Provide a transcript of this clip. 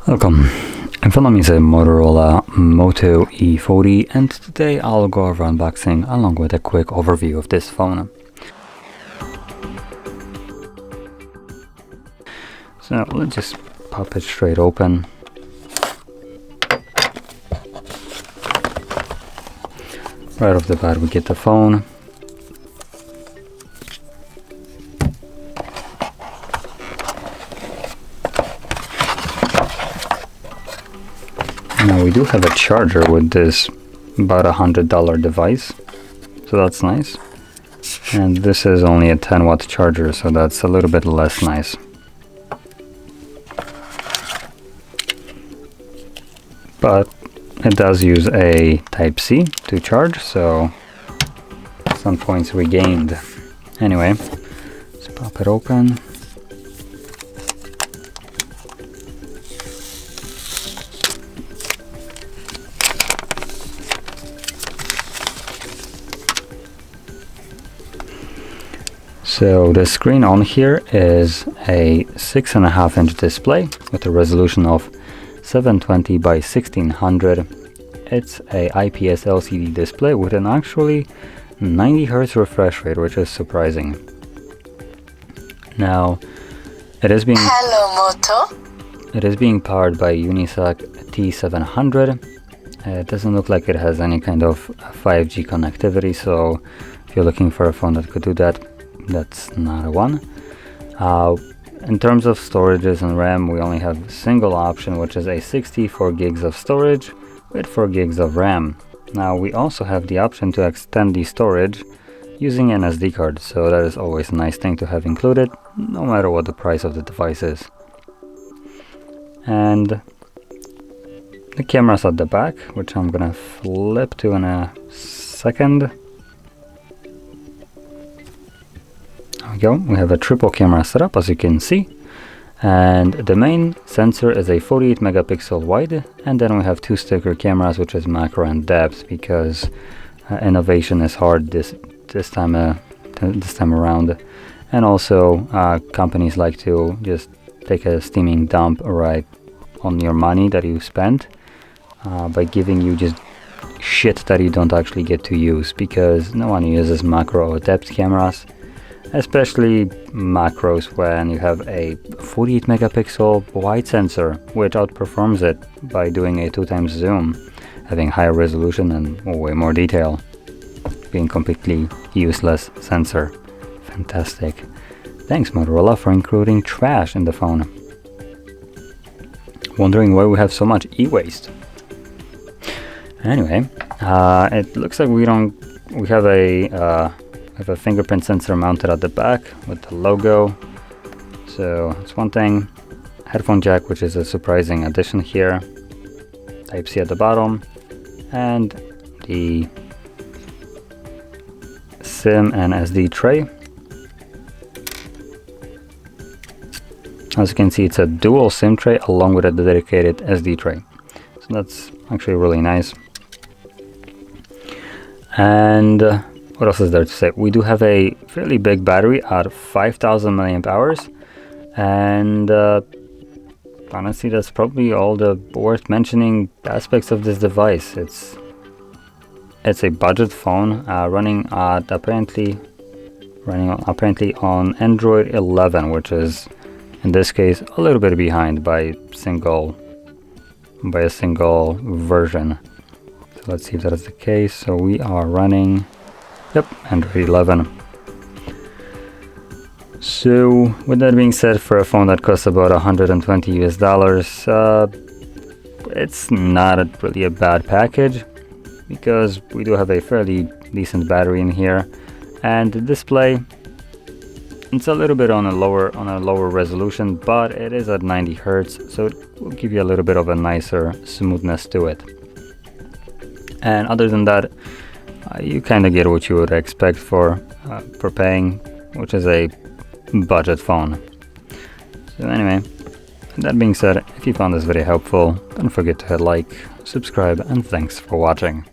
Welcome. In front of me is a Motorola Moto E20, and today I'll go over unboxing along with a quick overview of this phone. So let's just pop it straight open. Right off the bat we get the phone. Now we do have a charger with this about $100 device, so that's nice. And this is only a 10-watt charger, so that's a little bit less nice. But it does use a Type-C to charge, so some points regained. Anyway, let's pop it open. So the screen on here is a 6.5-inch display with a resolution of 720 by 1600. It's a IPS LCD display with an actually 90 Hz refresh rate, which is surprising. Now, it is being powered by Unisoc T700. It doesn't look like it has any kind of 5G connectivity, so if you're looking for a phone that could do that, that's not a one. In terms of storages and RAM, we only have a single option, which is a 64 gigs of storage with 4 gigs of RAM. Now we also have the option to extend the storage using an SD card, so that is always a nice thing to have included, no matter what the price of the device is. And the camera's at the back, which I'm gonna flip to in a second. We have a triple camera setup, as you can see, and the main sensor is a 48 megapixel wide, and then we have two sticker cameras, which is macro and depth, because innovation is hard this time around, and also companies like to just take a steaming dump right on your money that you spent by giving you just shit that you don't actually get to use, because no one uses macro or depth cameras. Especially macros when you have a 48 megapixel wide sensor, which outperforms it by doing a 2x zoom, having higher resolution and way more detail, being completely useless sensor. Fantastic. Thanks Motorola for including trash in the phone. Wondering why we have so much e-waste. Anyway, it looks like we have a fingerprint sensor mounted at the back with the logo, so that's one thing. Headphone jack, which is a surprising addition here. Type-C at the bottom, and the SIM and SD tray. As you can see, it's a dual SIM tray along with a dedicated SD tray, so that's actually really nice. And what else is there to say? We do have a fairly big battery at 5,000 milliamp hours, and honestly, that's probably all the worth mentioning aspects of this device. It's a budget phone running apparently on Android 11, which is in this case a little bit behind by a single version. So let's see if that is the case. So we are running. Yep, Android 11. So with that being said, for a phone that costs about $120 US, it's not really a bad package, because we do have a fairly decent battery in here, and the display, it's a little bit on a lower resolution, but it is at 90 Hz, so it will give you a little bit of a nicer smoothness to it. And other than that, you kind of get what you would expect for paying, which is a budget phone. So anyway, that being said, if you found this video helpful, don't forget to hit like, subscribe, and thanks for watching.